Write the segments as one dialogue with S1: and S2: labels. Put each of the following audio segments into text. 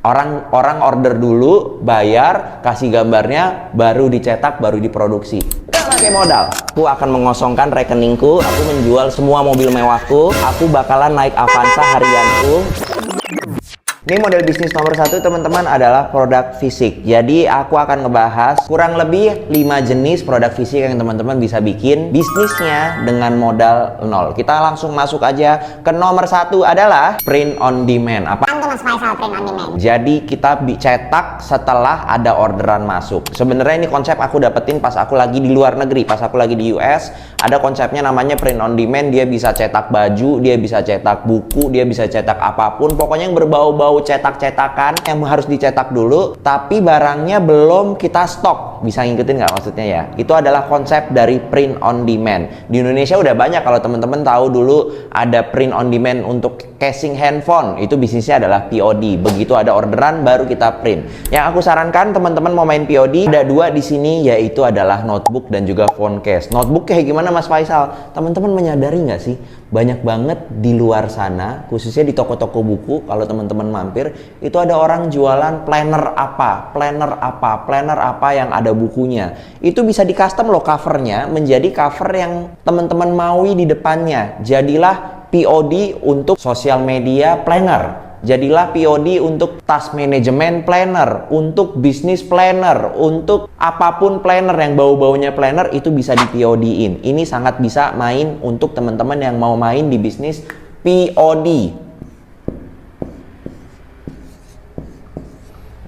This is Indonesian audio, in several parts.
S1: Orang order dulu, bayar, kasih gambarnya, baru dicetak, baru diproduksi. Nggak pakai modal. Aku akan mengosongkan rekeningku, aku menjual semua mobil mewahku, aku bakalan naik Avanza harianku. Ini model bisnis nomor 1 teman-teman adalah produk fisik. Jadi aku akan ngebahas kurang lebih 5 jenis produk fisik yang teman-teman bisa bikin bisnisnya dengan modal 0. Kita langsung masuk aja ke nomor 1 adalah print on demand. Apa
S2: itu Mas Faisal print on demand?
S1: Jadi kita cetak setelah ada orderan masuk. Sebenarnya ini konsep aku dapetin pas aku lagi di luar negeri, pas aku lagi di US. Ada konsepnya namanya print on demand. Dia bisa cetak baju, dia bisa cetak buku, dia bisa cetak apapun. Pokoknya yang berbau-bau cetak-cetakan yang harus dicetak dulu, tapi barangnya belum kita stok. Bisa ngikutin nggak maksudnya ya? Itu adalah konsep dari print on demand. Di Indonesia udah banyak, kalau teman-teman tahu dulu ada print on demand untuk casing handphone. Itu bisnisnya adalah POD. Begitu ada orderan baru kita print. Yang aku sarankan teman-teman mau main POD, ada 2 di sini, yaitu adalah notebook dan juga phone case. Notebook kayak gimana Mas Faisal? Teman-teman menyadari nggak sih? Banyak banget di luar sana, khususnya di toko-toko buku, kalau teman-teman mampir, itu ada orang jualan planner apa yang ada bukunya. Itu bisa di custom loh covernya, menjadi cover yang teman-teman maui di depannya. Jadilah POD untuk sosial media planner. Jadilah POD untuk task management planner, untuk bisnis planner, untuk apapun planner yang bau-baunya planner, itu bisa di POD-in. Ini sangat bisa main untuk teman-teman yang mau main di bisnis POD.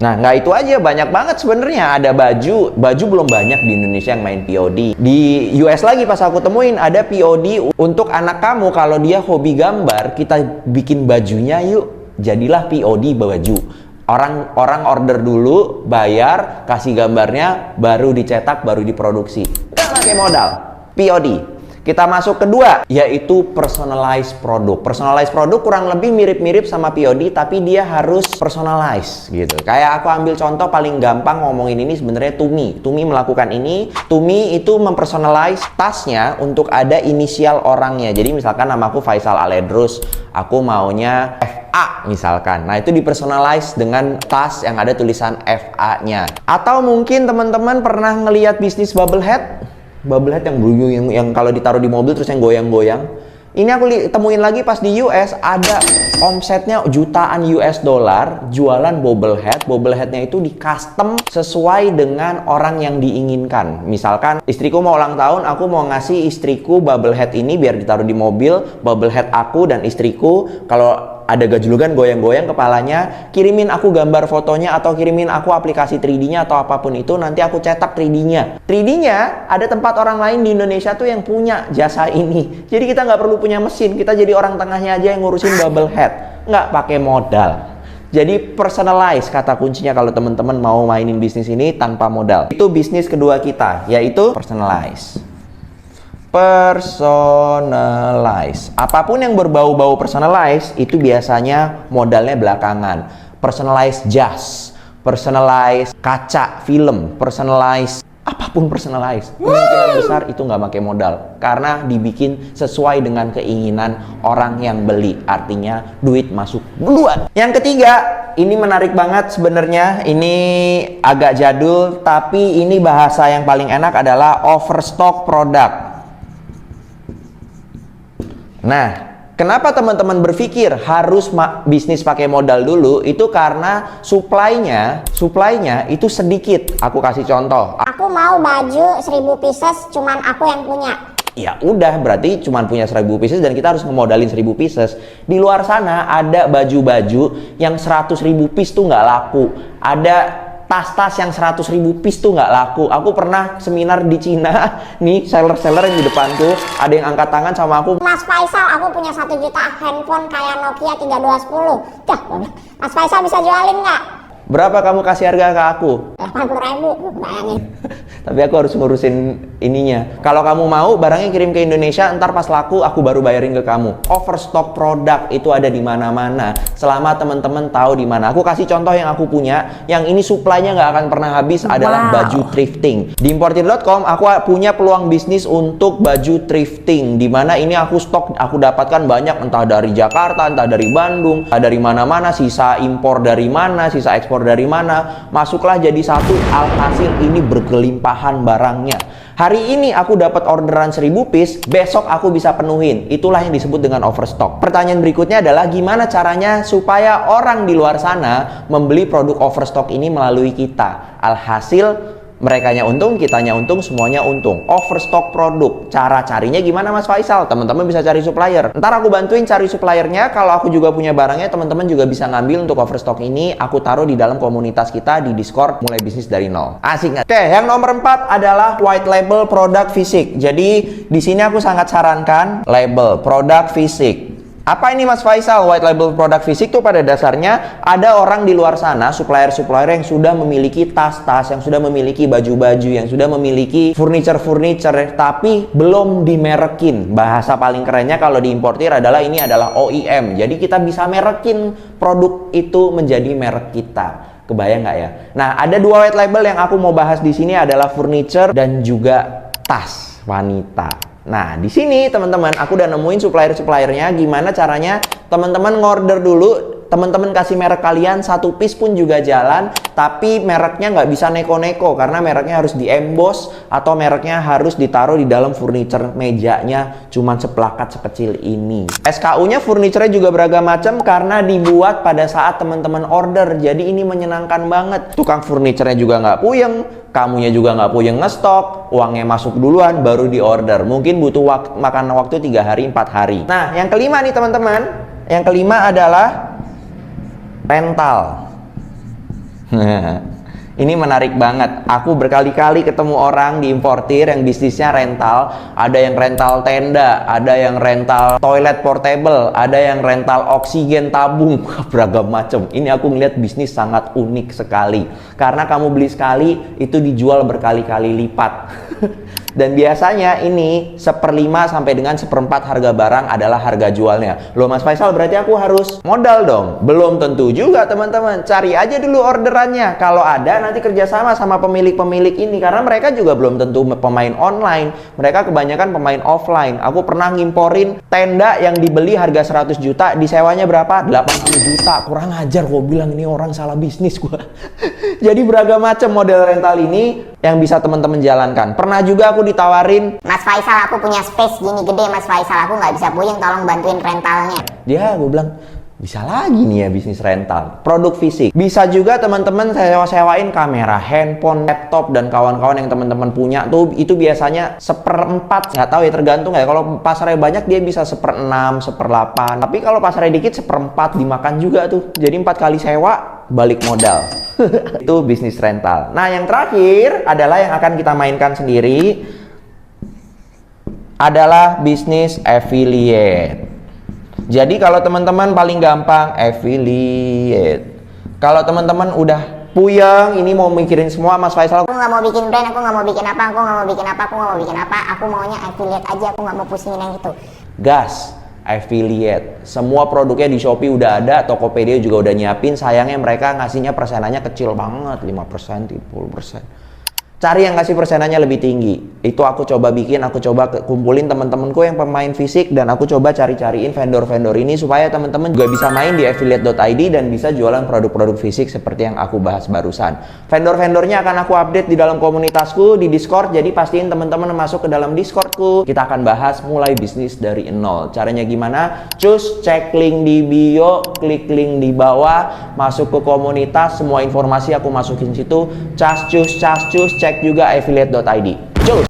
S1: Nah, nggak itu aja, banyak banget sebenarnya. Ada baju belum banyak di Indonesia yang main POD. Di US lagi pas aku temuin ada POD untuk anak kamu, kalau dia hobi gambar, kita bikin bajunya yuk. Jadilah POD baju. Orang order dulu, bayar, kasih gambarnya, baru dicetak, baru diproduksi. Nggak pakai modal. POD. Kita masuk kedua, yaitu personalized produk. Personalized produk kurang lebih mirip-mirip sama POD, tapi dia harus personalized gitu. Kayak aku ambil contoh paling gampang ngomongin ini sebenarnya Tumi. Tumi melakukan ini. Tumi itu mempersonalize tasnya untuk ada inisial orangnya. Jadi misalkan namaku Faisal Aledrus, aku maunya FA misalkan. Nah, itu dipersonalize dengan tas yang ada tulisan FA-nya. Atau mungkin teman-teman pernah ngelihat bisnis bubble head yang kalau ditaruh di mobil terus yang goyang-goyang. Ini aku temuin lagi pas di US, ada omsetnya jutaan US dollar jualan bubble head. Bubble headnya itu di custom sesuai dengan orang yang diinginkan. Misalkan istriku mau ulang tahun, aku mau ngasih istriku bubble head ini biar ditaruh di mobil. Bubble head aku dan istriku, kalau ada gajulukan goyang-goyang kepalanya, kirimin aku gambar fotonya atau kirimin aku aplikasi 3D-nya atau apapun itu, nanti aku cetak 3D-nya. 3D-nya ada tempat orang lain di Indonesia tuh yang punya jasa ini. Jadi kita nggak perlu punya mesin, kita jadi orang tengahnya aja yang ngurusin bubble head. Nggak pakai modal. Jadi personalize kata kuncinya kalau teman-teman mau mainin bisnis ini tanpa modal. Itu bisnis kedua kita, yaitu personalize. Personalize. Apapun yang berbau-bau personalize itu biasanya modalnya belakangan. Personalize jas, personalize kaca film, personalize apapun personalize. Kemungkinan besar itu nggak pakai modal karena dibikin sesuai dengan keinginan orang yang beli. Artinya duit masuk duluan. Yang ketiga, ini menarik banget sebenarnya. Ini agak jadul, tapi ini bahasa yang paling enak adalah overstock product. Nah, kenapa teman-teman berpikir harus bisnis pakai modal dulu? Itu karena supply-nya itu sedikit. Aku kasih contoh.
S2: Aku mau baju 1000 pieces, cuman aku yang punya.
S1: Ya udah, berarti cuman punya 1000 pieces dan kita harus ngemodalin 1000 pieces. Di luar sana ada baju-baju yang 100.000 piece tuh nggak laku. Ada tas-tas yang 100.000 piece tuh nggak laku. Aku pernah seminar di Cina, nih seller-seller yang di depanku, ada yang angkat tangan sama aku.
S2: Mas Faisal, aku punya 1 juta handphone kayak Nokia 3210. Dah, Mas Faisal bisa jualin nggak?
S1: Berapa kamu kasih harga ke aku?
S2: 80.000, bayangin.
S1: Tapi aku harus ngurusin ininya. Kalau kamu mau barangnya kirim ke Indonesia, ntar pas laku aku baru bayarin ke kamu. Overstock produk itu ada di mana-mana. Selama teman-teman tahu di mana. Aku kasih contoh yang aku punya, yang ini supply-nya nggak akan pernah habis adalah baju thrifting. Di importir.com aku punya peluang bisnis untuk baju thrifting, di mana ini aku stok, aku dapatkan banyak entah dari Jakarta, entah dari Bandung, entah dari mana-mana, sisa impor dari mana, sisa ekspor dari mana. Masuklah jadi satu, alhasil ini berkelimpahan barangnya. Hari ini aku dapat orderan 1000 piece, besok aku bisa penuhin. Itulah yang disebut dengan overstock. Pertanyaan berikutnya adalah gimana caranya supaya orang di luar sana membeli produk overstock ini melalui kita. Alhasil merekanya untung, kitanya untung, semuanya untung. Overstock produk. Cara carinya gimana Mas Faisal? Teman-teman bisa cari supplier. Ntar aku bantuin cari suppliernya. Kalau aku juga punya barangnya, teman-teman juga bisa ngambil untuk overstock ini. Aku taruh di dalam komunitas kita di Discord Mulai Bisnis dari Nol. Asik nggak? Oke, yang nomor 4 adalah white label produk fisik. Jadi di sini aku sangat sarankan label produk fisik. Apa ini Mas Faisal? White label produk fisik tuh pada dasarnya ada orang di luar sana, supplier-supplier yang sudah memiliki tas-tas, yang sudah memiliki baju-baju, yang sudah memiliki furniture-furniture, tapi belum dimerekin. Bahasa paling kerennya kalau diimportir adalah ini adalah OEM. Jadi kita bisa merekin produk itu menjadi merek kita. Kebayang nggak ya? Nah, ada 2 white label yang aku mau bahas di sini adalah furniture dan juga tas wanita. Nah, di sini teman-teman, aku udah nemuin supplier-suppliernya. Gimana caranya? Teman-teman ngorder dulu, teman-teman kasih merek kalian, 1 piece pun juga jalan, tapi mereknya nggak bisa neko-neko karena mereknya harus di-emboss atau mereknya harus ditaruh di dalam furniture mejanya, cuman seplakat sekecil ini. SKU-nya furniture juga beragam macam karena dibuat pada saat teman-teman order. Jadi ini menyenangkan banget. Tukang furniture-nya juga nggak puyeng, kamunya juga nggak puyeng ngestok, uangnya masuk duluan baru di order. Mungkin butuh makan waktu 3 hari 4 hari. Nah, yang kelima nih teman-teman, yang kelima adalah rental. Ini menarik banget. Aku berkali-kali ketemu orang di importir yang bisnisnya rental. Ada yang rental tenda, ada yang rental toilet portable, ada yang rental oksigen tabung, beragam macam. Ini aku ngeliat bisnis sangat unik sekali. Karena kamu beli sekali, itu dijual berkali-kali lipat. Dan biasanya ini 1/5 sampai dengan 1/4 harga barang adalah harga jualnya. Loh Mas Faisal, berarti aku harus modal dong? Belum tentu juga teman-teman. Cari aja dulu orderannya. Kalau ada nanti kerjasama sama pemilik-pemilik ini. Karena mereka juga belum tentu pemain online. Mereka kebanyakan pemain offline. Aku pernah ngimporin tenda yang dibeli harga 100 juta. Disewanya berapa? 80 juta. Kurang ajar gua bilang ini orang salah bisnis gua. Jadi beragam macam model rental ini yang bisa teman-teman jalankan. Pernah juga aku ditawarin,
S2: Mas Faisal, aku punya space gini gede Mas Faisal, aku nggak bisa puyeng, tolong bantuin rentalnya.
S1: dia gue bilang bisa lagi nih ya bisnis rental produk fisik. Bisa juga teman-teman sewa-sewain kamera, handphone, laptop dan kawan-kawan yang teman-teman punya tuh, itu biasanya 1/4, nggak tahu ya, tergantung ya. Kalau pasarnya banyak dia bisa 1/6, 1/8, tapi kalau pasarnya dikit 1/4 dimakan juga tuh. Jadi 4 kali sewa balik modal. Itu bisnis rental. Nah, yang terakhir adalah yang akan kita mainkan sendiri adalah bisnis affiliate. Jadi kalau teman-teman paling gampang affiliate. Kalau teman-teman udah puyeng ini mau mikirin semua, Mas Faisal,
S2: Aku nggak mau bikin brand, aku nggak mau bikin apa, aku nggak mau bikin apa, aku nggak mau bikin apa, aku maunya affiliate aja, aku nggak mau pusingin yang itu.
S1: gas affiliate. Semua produknya di Shopee udah ada, Tokopedia juga udah nyiapin. Sayangnya mereka ngasihnya persenannya kecil banget, 5%, 30%. Cari yang kasih persenannya lebih tinggi. Itu aku coba bikin, aku coba kumpulin teman-temanku yang pemain fisik, dan aku coba cari-cariin vendor-vendor ini supaya teman-teman juga bisa main di affiliate.id dan bisa jualan produk-produk fisik seperti yang aku bahas barusan. Vendor-vendornya akan aku update di dalam komunitasku di Discord, jadi pastiin teman-teman masuk ke dalam Discordku. Kita akan bahas mulai bisnis dari nol. Caranya gimana? Cus, cek link di bio, klik link di bawah, masuk ke komunitas, semua informasi aku masukin situ. Cus, cek juga affiliate.id. Cus.